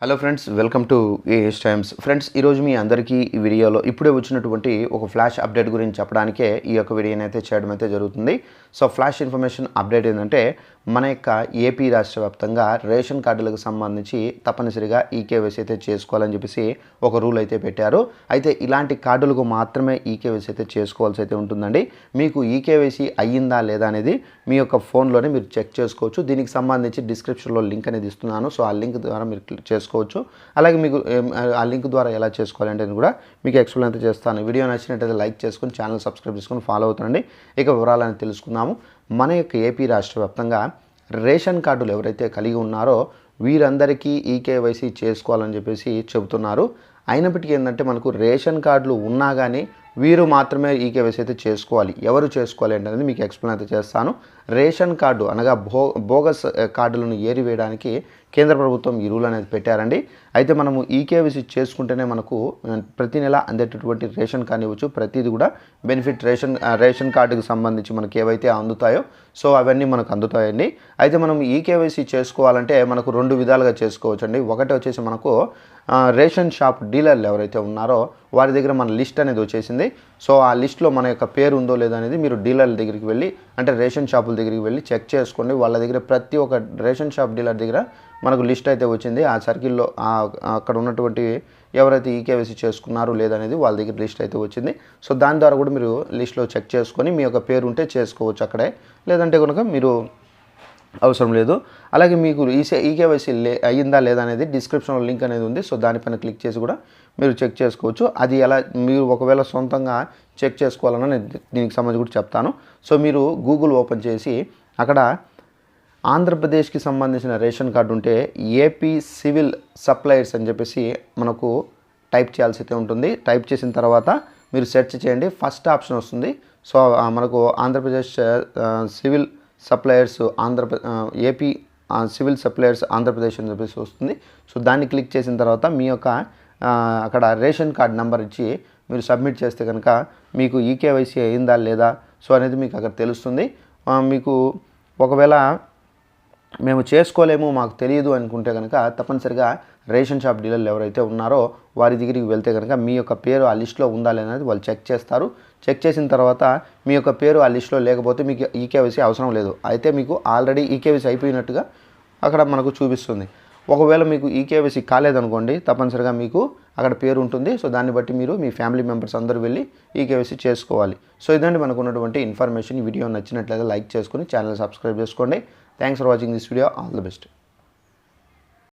Hello friends, welcome to AS Times. Friends, ఈరోజు మీ అందరికీ ఈ వీడియోలో ఇప్పుడే వచ్చినటువంటి ఒక ఫ్లాష్ అప్డేట్ గురించి చెప్పడానికే ఈ యొక్క వీడియోని అయితే చేయడం అయితే జరుగుతుంది. సో ఫ్లాష్ ఇన్ఫర్మేషన్ అప్డేట్ ఏంటంటే, మన యొక్క ఏపీ రాష్ట్ర వ్యాప్తంగా రేషన్ కార్డులకు సంబంధించి తప్పనిసరిగా ఈకేవైసీ అయితే చేసుకోవాలని చెప్పేసి ఒక రూల్ అయితే పెట్టారు. అయితే ఇలాంటి కార్డులకు మాత్రమే ఈకేవైసీ అయితే చేసుకోవాల్సి అయితే ఉంటుందండి. మీకు ఈకేవైసీ అయ్యిందా లేదా అనేది మీ యొక్క ఫోన్లోనే మీరు చెక్ చేసుకోవచ్చు. దీనికి సంబంధించి డిస్క్రిప్షన్లో లింక్ అనేది ఇస్తున్నాను. సో ఆ లింక్ ద్వారా మీరు క్లిక్ చేసుకోవచ్చు. అలాగే మీకు ఆ లింక్ ద్వారా ఎలా చేసుకోవాలంటే కూడా మీకు ఎక్స్ప్లెయిన్ అయితే చేస్తాను. వీడియో నచ్చినట్టయితే లైక్ చేసుకొని ఛానల్ సబ్స్క్రైబ్ చేసుకొని ఫాలో అవుతుండండి. ఇక వివరాలను తెలుసుకుందాము. మన యొక్క ఏపీ రాష్ట్ర వ్యాప్తంగా రేషన్ కార్డులు ఎవరైతే కలిగి ఉన్నారో వీరందరికీ ఈకేవైసీ చేసుకోవాలని చెప్పేసి చెబుతున్నారు. అయినప్పటికీ ఏంటంటే, మనకు రేషన్ కార్డులు ఉన్నా కానీ వీరు మాత్రమే ఈకేవైసీ అయితే చేసుకోవాలి. ఎవరు చేసుకోవాలి అనేది మీకు ఎక్స్ప్లెయిన్ అయితే చేస్తాను. రేషన్ కార్డు అనగా బోగస్ కార్డులను ఏరివేయడానికి కేంద్ర ప్రభుత్వం ఈ రూల్ అనేది పెట్టారండి. అయితే మనము ఈకేవైసీ చేసుకుంటేనే మనకు ప్రతి నెల అందేటటువంటి రేషన్ కార్డు ఇవ్వచ్చు. ప్రతిదీ కూడా బెనిఫిట్ రేషన్ కార్డుకు సంబంధించి మనకి ఏవైతే అందుతాయో సో అవన్నీ మనకు అందుతాయండి. అయితే మనం ఈకేవైసీ చేసుకోవాలంటే మనకు రెండు విధాలుగా చేసుకోవచ్చు అండి. ఒకటి వచ్చేసి మనకు రేషన్ షాప్ డీలర్లు ఎవరైతే ఉన్నారో వారి దగ్గర మన లిస్ట్ అనేది వచ్చేసింది. సో ఆ లిస్ట్లో మన యొక్క పేరు ఉందో లేదో అనేది మీరు డీలర్ల దగ్గరికి వెళ్ళి, అంటే రేషన్ షాపుల దగ్గరికి వెళ్ళి చెక్ చేసుకోండి. వాళ్ళ దగ్గర ప్రతి ఒక్క రేషన్ షాప్ డీలర్ దగ్గర మనకు లిస్ట్ అయితే వచ్చింది. ఆ సర్కిల్లో అక్కడ ఉన్నటువంటి ఎవరైతే ఈకేవైసీ చేసుకున్నారు లేదనేది వాళ్ళ దగ్గర లిస్ట్ అయితే వచ్చింది. సో దాని ద్వారా కూడా మీరు లిస్ట్లో చెక్ చేసుకొని మీ యొక్క పేరు ఉంటే చేసుకోవచ్చు అక్కడే, లేదంటే కనుక మీరు అవసరం లేదు. అలాగే మీకు ఈకేవైసీ అయ్యిందా లేదా అనేది డిస్క్రిప్షన్లో లింక్ అనేది ఉంది. సో దానిపైన క్లిక్ చేసి కూడా మీరు చెక్ చేసుకోవచ్చు. అది ఎలా మీరు ఒకవేళ సొంతంగా చెక్ చేసుకోవాలన్నా నేను దీనికి సంబంధించి కూడా చెప్తాను. సో మీరు గూగుల్ ఓపెన్ చేసి అక్కడ ఆంధ్రప్రదేశ్కి సంబంధించిన రేషన్ కార్డు ఉంటే ఏపీ సివిల్ సప్లయర్స్ అని చెప్పేసి మనకు టైప్ చేయాల్సి అయితే ఉంటుంది. టైప్ చేసిన తర్వాత మీరు సెర్చ్ చేయండి, ఫస్ట్ ఆప్షన్ వస్తుంది. సో మనకు Andhra Pradesh civil suppliers AP civil suppliers Andhra Pradesh అని చెప్పేసి వస్తుంది. సో దాన్ని క్లిక్ చేసిన తర్వాత మీ యొక్క అక్కడ రేషన్ కార్డ్ నెంబర్ ఇచ్చి మీరు సబ్మిట్ చేస్తే కనుక మీకు ఈకేవైసీ అయిందా లేదా సో అనేది మీకు అక్కడ తెలుస్తుంది. మీకు ఒకవేళ మేము చేసుకోలేము, మాకు తెలియదు అనుకుంటే కనుక తప్పనిసరిగా రేషన్ షాప్ డీలర్లు ఎవరైతే ఉన్నారో వారి దగ్గరికి వెళ్తే కనుక మీ యొక్క పేరు ఆ లిస్ట్లో ఉందా లేదనేది వాళ్ళు చెక్ చేస్తారు. చెక్ చేసిన తర్వాత మీ యొక్క పేరు ఆ లిస్ట్లో లేకపోతే మీకు ఈకేవైసీ అవసరం లేదు. అయితే మీకు ఆల్రెడీ ఈకేవైసీ అయిపోయినట్టుగా అక్కడ మనకు చూపిస్తుంది. ఒకవేళ మీకు ఈకేవైసీ కాలేదనుకోండి, తప్పనిసరిగా మీకు అక్కడ పేరు ఉంటుంది. సో దాన్ని బట్టి మీరు మీ ఫ్యామిలీ మెంబర్స్ అందరూ వెళ్ళి ఈకేవైసీ చేసుకోవాలి. సో ఇదండి మనకు ఉన్నటువంటి ఇన్ఫర్మేషన్. ఈ వీడియో నచ్చినట్లయితే లైక్ చేసుకొని ఛానల్ సబ్స్క్రైబ్ చేసుకోండి. Thanks for watching this video. All the best.